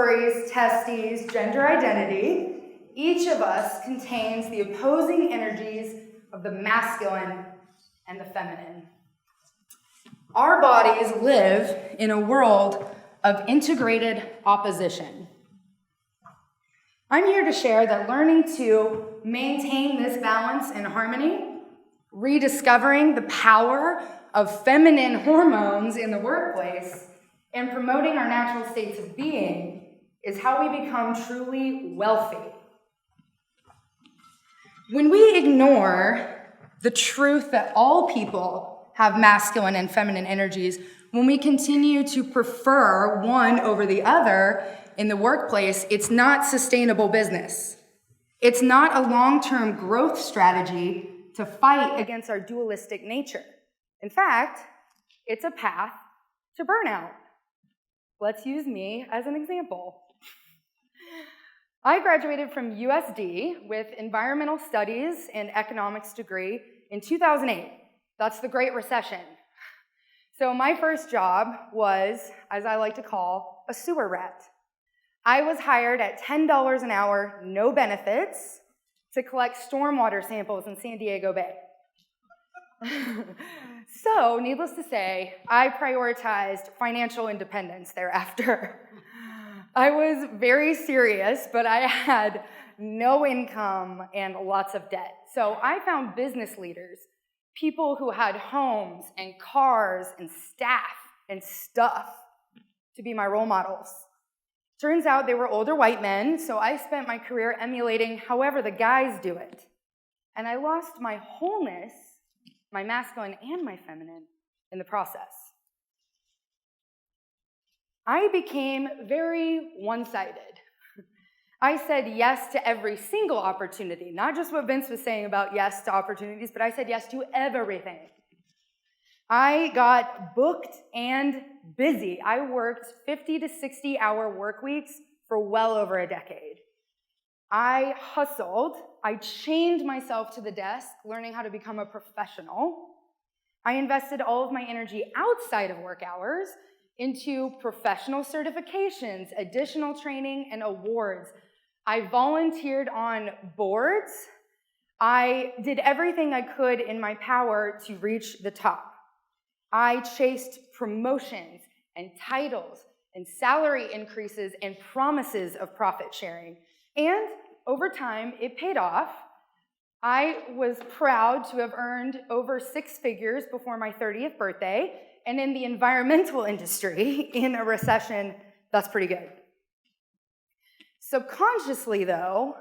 ovaries, testes, gender identity, each of us contains the opposing energies of the masculine and the feminine. Our bodies live in a world of integrated opposition. I'm here to share that learning to maintain this balance and harmony, rediscovering the power of feminine hormones in the workplace, and promoting our natural states of being is how we become truly wealthy. When we ignore the truth that all people have masculine and feminine energies, when we continue to prefer one over the other in the workplace, it's not sustainable business. It's not a long-term growth strategy to fight against our dualistic nature. In fact, it's a path to burnout. Let's use me as an example. I graduated from USD with environmental studies and economics degree in 2008. That's the Great Recession. So my first job was, as I like to call, a sewer rat. I was hired at $10 an hour, no benefits, to collect stormwater samples in San Diego Bay. So, needless to say, I prioritized financial independence thereafter. I was very serious, but I had no income and lots of debt. So I found business leaders, people who had homes and cars and staff and stuff, to be my role models. Turns out they were older white men, so I spent my career emulating however the guys do it. And I lost my wholeness, my masculine and my feminine, in the process. I became very one-sided. I said yes to every single opportunity, not just what Vince was saying about yes to opportunities, but I said yes to everything. I got booked and busy. I worked 50 to 60-hour work weeks for well over a decade. I hustled. I chained myself to the desk, learning how to become a professional. I invested all of my energy outside of work hours into professional certifications, additional training, and awards. I volunteered on boards. I did everything I could in my power to reach the top. I chased promotions and titles and salary increases and promises of profit sharing. And over time, it paid off. I was proud to have earned over 6 figures before my 30th birthday, and in the environmental industry, in a recession, that's pretty good. Subconsciously, though,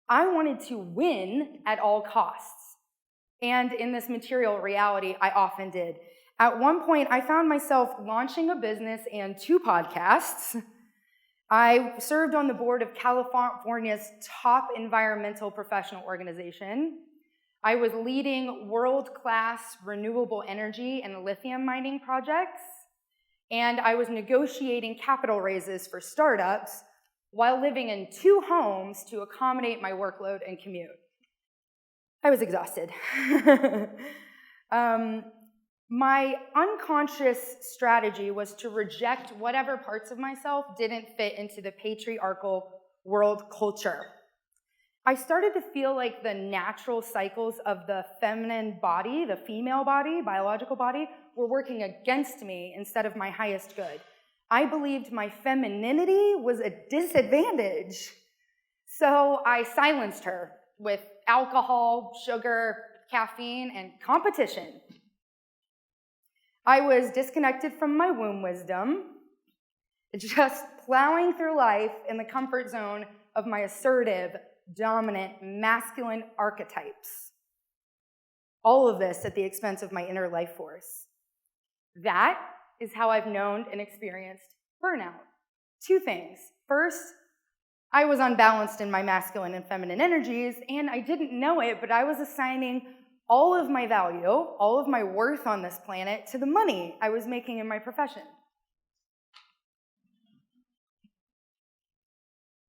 I wanted to win at all costs. And in this material reality, I often did. At one point, I found myself launching a business and 2 podcasts. I served on the board of California's top environmental professional organization. I was leading world-class renewable energy and lithium mining projects. And I was negotiating capital raises for startups while living in 2 homes to accommodate my workload and commute. I was exhausted. My unconscious strategy was to reject whatever parts of myself didn't fit into the patriarchal world culture. I started to feel like the natural cycles of the feminine body, the female body, biological body, were working against me instead of my highest good. I believed my femininity was a disadvantage. So I silenced her with alcohol, sugar, caffeine, and competition. I was disconnected from my womb wisdom, just plowing through life in the comfort zone of my assertive, dominant, masculine archetypes. All of this at the expense of my inner life force. That is how I've known and experienced burnout. 2 things. First, I was unbalanced in my masculine and feminine energies, and I didn't know it, but I was assigning all of my value, all of my worth on this planet to the money I was making in my profession.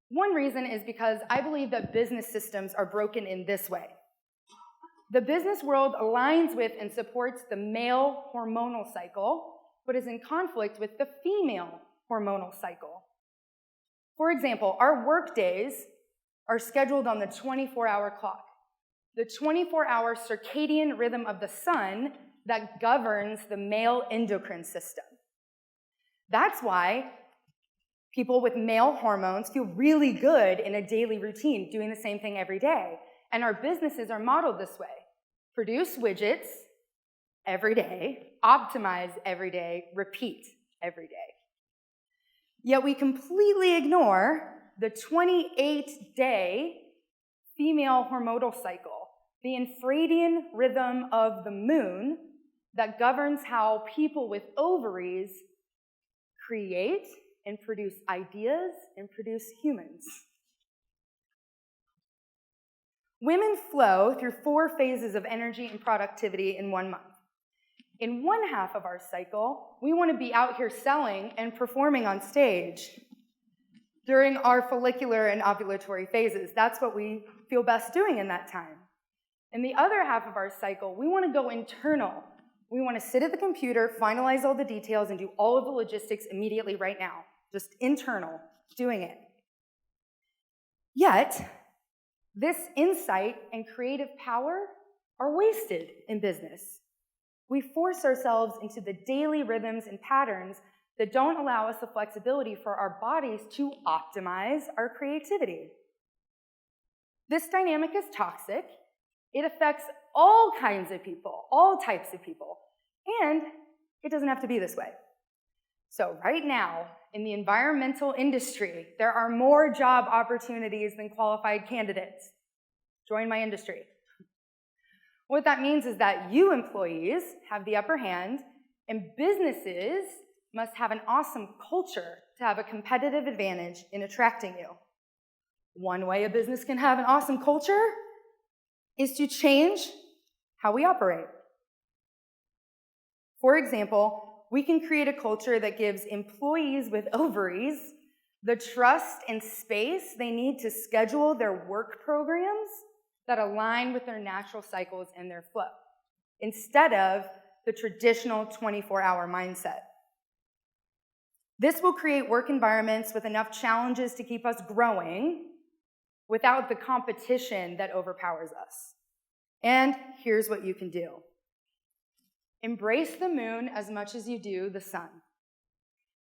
One reason is because I believe that business systems are broken in this way. The business world aligns with and supports the male hormonal cycle, but is in conflict with the female hormonal cycle. For example, our work days are scheduled on the 24-hour clock, the 24-hour circadian rhythm of the sun that governs the male endocrine system. That's why people with male hormones feel really good in a daily routine, doing the same thing every day. And our businesses are modeled this way. Produce widgets every day, optimize every day, repeat every day. Yet we completely ignore the 28-day female hormonal cycle, the infradian rhythm of the moon that governs how people with ovaries create and produce ideas and produce humans. Women flow through 4 phases of energy and productivity in 1 month. In one half of our cycle, we want to be out here selling and performing on stage. During our follicular and ovulatory phases, that's what we feel best doing in that time. In the other half of our cycle, we want to go internal. We want to sit at the computer, finalize all the details, and do all of the logistics immediately right now. Just internal, doing it. Yet, this insight and creative power are wasted in business. We force ourselves into the daily rhythms and patterns that don't allow us the flexibility for our bodies to optimize our creativity. This dynamic is toxic. It affects all kinds of people, all types of people, and it doesn't have to be this way. So right now, in the environmental industry, there are more job opportunities than qualified candidates. Join my industry. What that means is that you employees have the upper hand, and businesses must have an awesome culture to have a competitive advantage in attracting you. One way a business can have an awesome culture is to change how we operate. For example, we can create a culture that gives employees with ovaries the trust and space they need to schedule their work programs that align with their natural cycles and their flow, instead of the traditional 24-hour mindset. This will create work environments with enough challenges to keep us growing without the competition that overpowers us. And here's what you can do. Embrace the moon as much as you do the sun.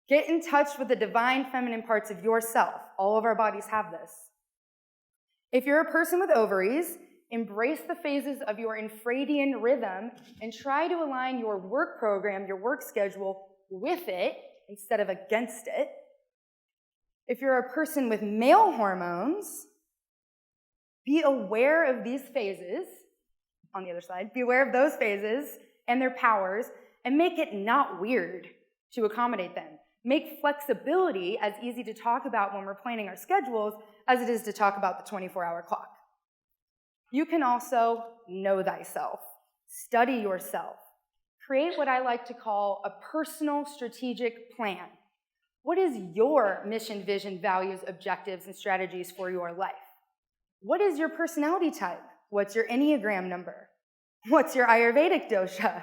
Get in touch with the divine feminine parts of yourself. All of our bodies have this. If you're a person with ovaries, embrace the phases of your infradian rhythm and try to align your work program, your work schedule, with it instead of against it. If you're a person with male hormones, be aware of these phases, on the other side, be aware of those phases and their powers, and make it not weird to accommodate them. Make flexibility as easy to talk about when we're planning our schedules as it is to talk about the 24-hour clock. You can also know thyself, study yourself, create what I like to call a personal strategic plan. What is your mission, vision, values, objectives, and strategies for your life? What is your personality type? What's your Enneagram number? What's your Ayurvedic dosha?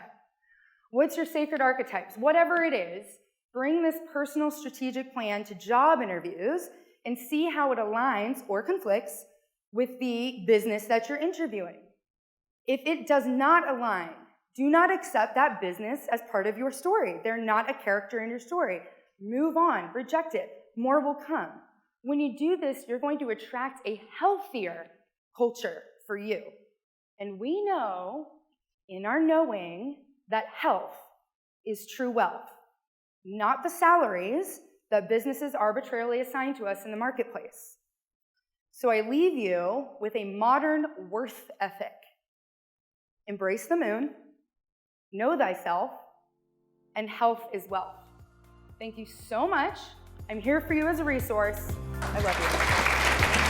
What's your sacred archetypes? Whatever it is, bring this personal strategic plan to job interviews and see how it aligns or conflicts with the business that you're interviewing. If it does not align, do not accept that business as part of your story. They're not a character in your story. Move on, reject it. More will come. When you do this, you're going to attract a healthier culture for you. And we know, in our knowing, that health is true wealth, not the salaries that businesses arbitrarily assign to us in the marketplace. So I leave you with a modern worth ethic. Embrace the moon, know thyself, and health is wealth. Thank you so much. I'm here for you as a resource. I love you.